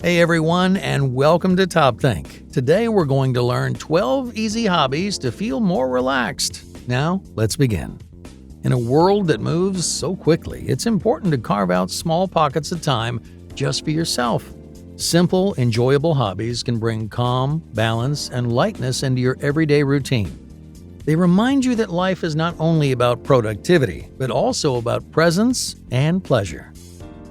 Hey everyone, and welcome to TopThink. Today we're going to learn 12 easy hobbies to feel more relaxed. Now, let's begin. In a world that moves so quickly, it's important to carve out small pockets of time just for yourself. Simple, enjoyable hobbies can bring calm, balance, and lightness into your everyday routine. They remind you that life is not only about productivity, but also about presence and pleasure.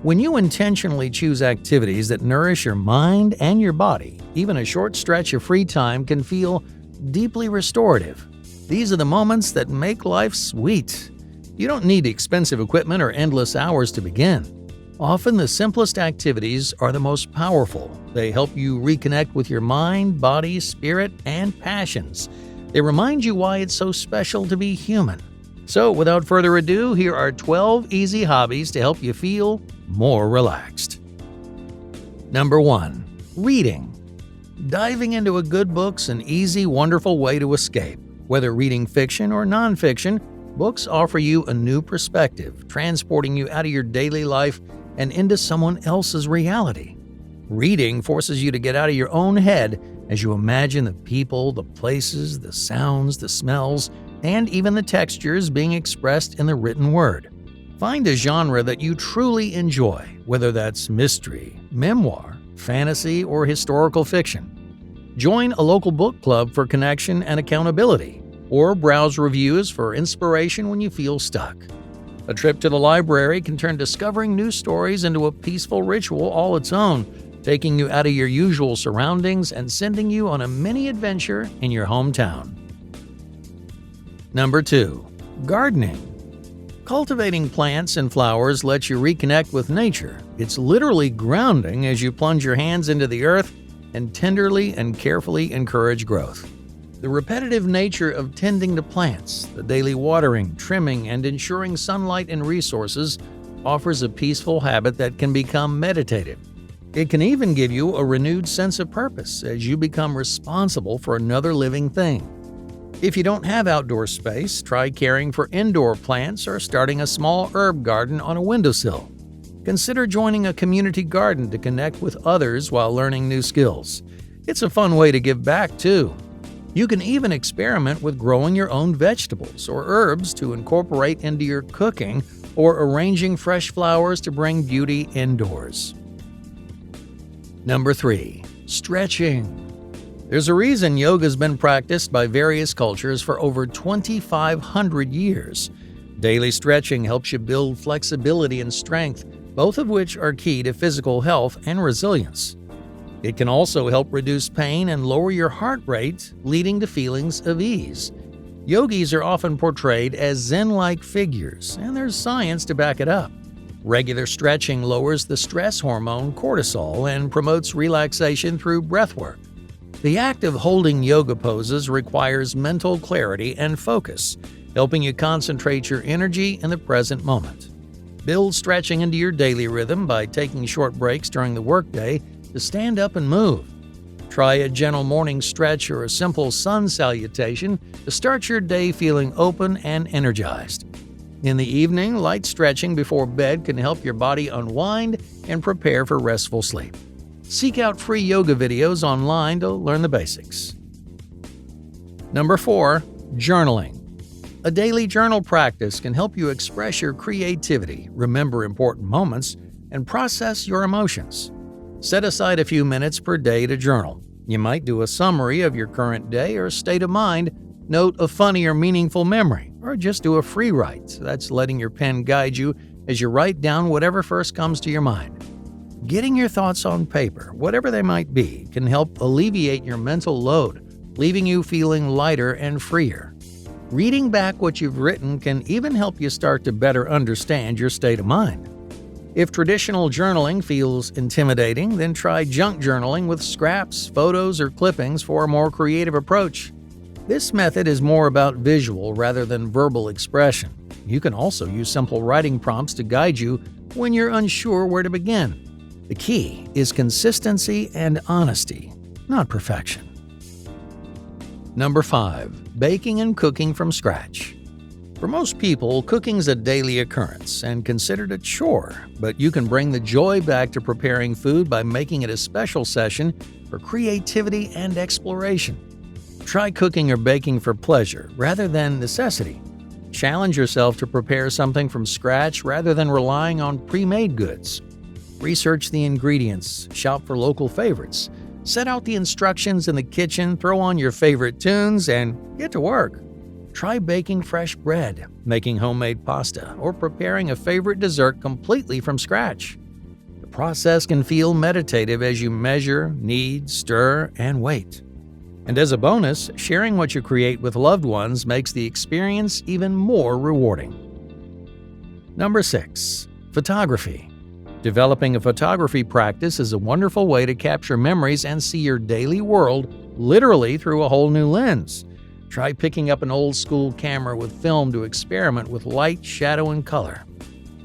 When you intentionally choose activities that nourish your mind and your body, even a short stretch of free time can feel deeply restorative. These are the moments that make life sweet. You don't need expensive equipment or endless hours to begin. Often the simplest activities are the most powerful. They help you reconnect with your mind, body, spirit, and passions. They remind you why it's so special to be human. So, without further ado, here are 12 easy hobbies to help you feel more relaxed. Number 1. Reading. Diving into a good book's an easy, wonderful way to escape. Whether reading fiction or nonfiction, books offer you a new perspective, transporting you out of your daily life and into someone else's reality. Reading forces you to get out of your own head as you imagine the people, the places, the sounds, the smells, and even the textures being expressed in the written word. Find a genre that you truly enjoy, whether that's mystery, memoir, fantasy, or historical fiction. Join a local book club for connection and accountability, or browse reviews for inspiration when you feel stuck. A trip to the library can turn discovering new stories into a peaceful ritual all its own, taking you out of your usual surroundings and sending you on a mini adventure in your hometown. Number 2. Gardening. Cultivating plants and flowers lets you reconnect with nature. It's literally grounding as you plunge your hands into the earth and tenderly and carefully encourage growth. The repetitive nature of tending to plants, the daily watering, trimming, and ensuring sunlight and resources offers a peaceful habit that can become meditative. It can even give you a renewed sense of purpose as you become responsible for another living thing. If you don't have outdoor space, try caring for indoor plants or starting a small herb garden on a windowsill. Consider joining a community garden to connect with others while learning new skills. It's a fun way to give back, too. You can even experiment with growing your own vegetables or herbs to incorporate into your cooking or arranging fresh flowers to bring beauty indoors. Number 3. Stretching. There's a reason yoga's been practiced by various cultures for over 2,500 years. Daily stretching helps you build flexibility and strength, both of which are key to physical health and resilience. It can also help reduce pain and lower your heart rate, leading to feelings of ease. Yogis are often portrayed as Zen-like figures, and there's science to back it up. Regular stretching lowers the stress hormone cortisol and promotes relaxation through breathwork. The act of holding yoga poses requires mental clarity and focus, helping you concentrate your energy in the present moment. Build stretching into your daily rhythm by taking short breaks during the workday to stand up and move. Try a gentle morning stretch or a simple sun salutation to start your day feeling open and energized. In the evening, light stretching before bed can help your body unwind and prepare for restful sleep. Seek out free yoga videos online to learn the basics. Number 4. Journaling. A daily journal practice can help you express your creativity, remember important moments, and process your emotions. Set aside a few minutes per day to journal. You might do a summary of your current day or state of mind, note a funny or meaningful memory, or just do a free write. That's letting your pen guide you as you write down whatever first comes to your mind. Getting your thoughts on paper, whatever they might be, can help alleviate your mental load, leaving you feeling lighter and freer. Reading back what you've written can even help you start to better understand your state of mind. If traditional journaling feels intimidating, then try junk journaling with scraps, photos, or clippings for a more creative approach. This method is more about visual rather than verbal expression. You can also use simple writing prompts to guide you when you're unsure where to begin. The key is consistency and honesty, not perfection. Number 5. Baking and cooking from scratch. For most people, cooking's a daily occurrence and considered a chore, but you can bring the joy back to preparing food by making it a special session for creativity and exploration. Try cooking or baking for pleasure rather than necessity. Challenge yourself to prepare something from scratch rather than relying on pre-made goods. Research the ingredients, shop for local favorites, set out the instructions in the kitchen, throw on your favorite tunes, and get to work. Try baking fresh bread, making homemade pasta, or preparing a favorite dessert completely from scratch. The process can feel meditative as you measure, knead, stir, and wait. And as a bonus, sharing what you create with loved ones makes the experience even more rewarding. Number 6. Photography. Developing a photography practice is a wonderful way to capture memories and see your daily world literally through a whole new lens. Try picking up an old-school camera with film to experiment with light, shadow, and color.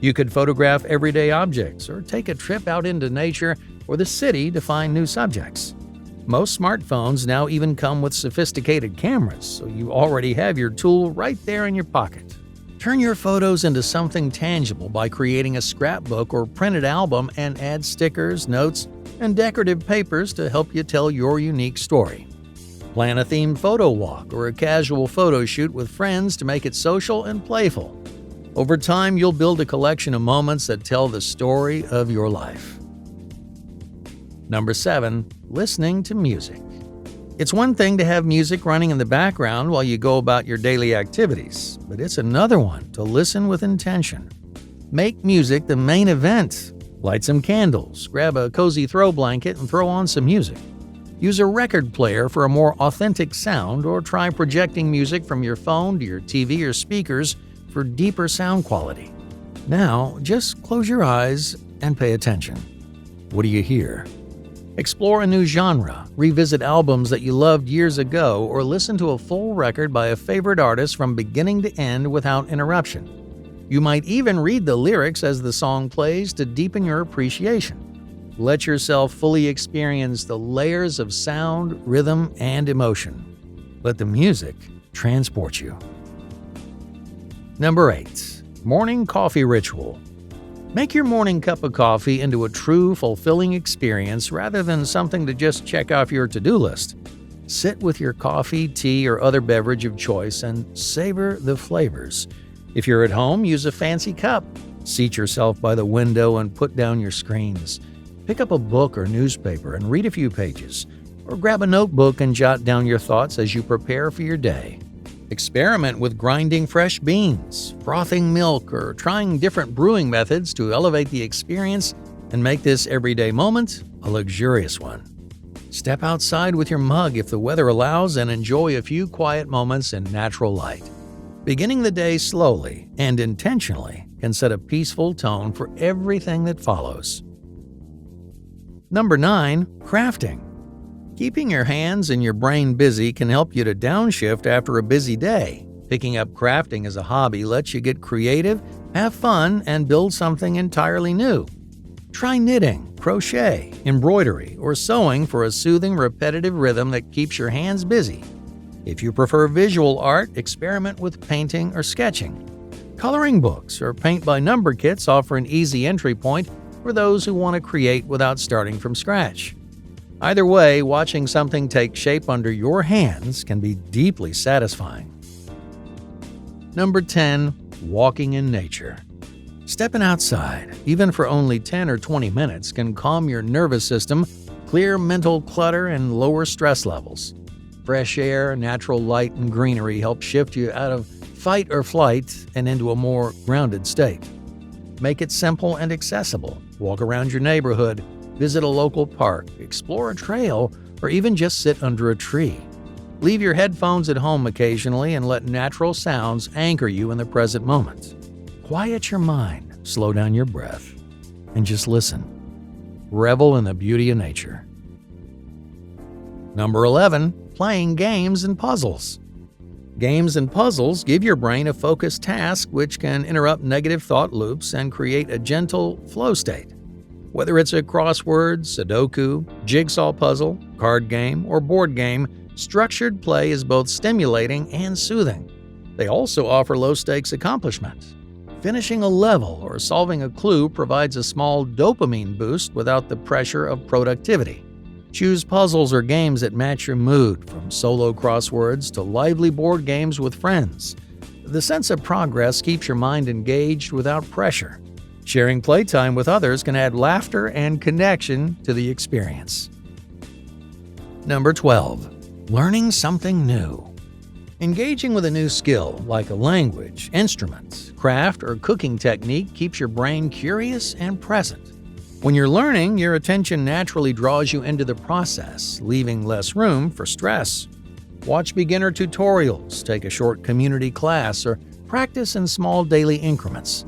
You could photograph everyday objects or take a trip out into nature or the city to find new subjects. Most smartphones now even come with sophisticated cameras, so you already have your tool right there in your pocket. Turn your photos into something tangible by creating a scrapbook or printed album and add stickers, notes, and decorative papers to help you tell your unique story. Plan a themed photo walk or a casual photo shoot with friends to make it social and playful. Over time, you'll build a collection of moments that tell the story of your life. Number 7. Listening to music. It's one thing to have music running in the background while you go about your daily activities, but it's another one to listen with intention. Make music the main event. Light some candles, grab a cozy throw blanket, and throw on some music. Use a record player for a more authentic sound, or try projecting music from your phone to your TV or speakers for deeper sound quality. Now, just close your eyes and pay attention. What do you hear? Explore a new genre, revisit albums that you loved years ago, or listen to a full record by a favorite artist from beginning to end without interruption. You might even read the lyrics as the song plays to deepen your appreciation. Let yourself fully experience the layers of sound, rhythm, and emotion. Let the music transport you. Number 8. Morning coffee ritual. Make your morning cup of coffee into a true, fulfilling experience rather than something to just check off your to-do list. Sit with your coffee, tea, or other beverage of choice and savor the flavors. If you're at home, use a fancy cup. Seat yourself by the window and put down your screens. Pick up a book or newspaper and read a few pages, or grab a notebook and jot down your thoughts as you prepare for your day. Experiment with grinding fresh beans, frothing milk, or trying different brewing methods to elevate the experience and make this everyday moment a luxurious one. Step outside with your mug if the weather allows and enjoy a few quiet moments in natural light. Beginning the day slowly and intentionally can set a peaceful tone for everything that follows. Number 9. Crafting. Keeping your hands and your brain busy can help you to downshift after a busy day. Picking up crafting as a hobby lets you get creative, have fun, and build something entirely new. Try knitting, crochet, embroidery, or sewing for a soothing, repetitive rhythm that keeps your hands busy. If you prefer visual art, experiment with painting or sketching. Coloring books or paint-by-number kits offer an easy entry point for those who want to create without starting from scratch. Either way, watching something take shape under your hands can be deeply satisfying. Number 10. Walking in nature. Stepping outside, even for only 10 or 20 minutes, can calm your nervous system, clear mental clutter, and lower stress levels. Fresh air, natural light, and greenery help shift you out of fight or flight and into a more grounded state. Make it simple and accessible. Walk around your neighborhood, visit a local park, explore a trail, or even just sit under a tree. Leave your headphones at home occasionally and let natural sounds anchor you in the present moment. Quiet your mind, slow down your breath, and just listen. Revel in the beauty of nature. Number 11. Playing games and puzzles. Games and puzzles give your brain a focused task which can interrupt negative thought loops and create a gentle flow state. Whether it's a crossword, Sudoku, jigsaw puzzle, card game, or board game, structured play is both stimulating and soothing. They also offer low-stakes accomplishments. Finishing a level or solving a clue provides a small dopamine boost without the pressure of productivity. Choose puzzles or games that match your mood, from solo crosswords to lively board games with friends. The sense of progress keeps your mind engaged without pressure. Sharing playtime with others can add laughter and connection to the experience. Number 12. Learning something new. Engaging with a new skill, like a language, instrument, craft, or cooking technique, keeps your brain curious and present. When you're learning, your attention naturally draws you into the process, leaving less room for stress. Watch beginner tutorials, take a short community class, or practice in small daily increments.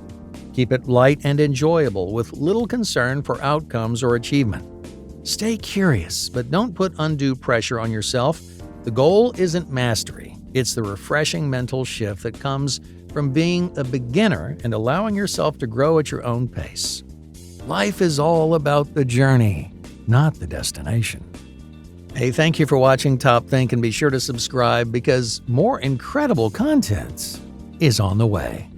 Keep it light and enjoyable with little concern for outcomes or achievement. Stay curious, but don't put undue pressure on yourself. The goal isn't mastery. It's the refreshing mental shift that comes from being a beginner and allowing yourself to grow at your own pace. Life is all about the journey, not the destination. Hey, thank you for watching TopThink, and be sure to subscribe because more incredible content is on the way.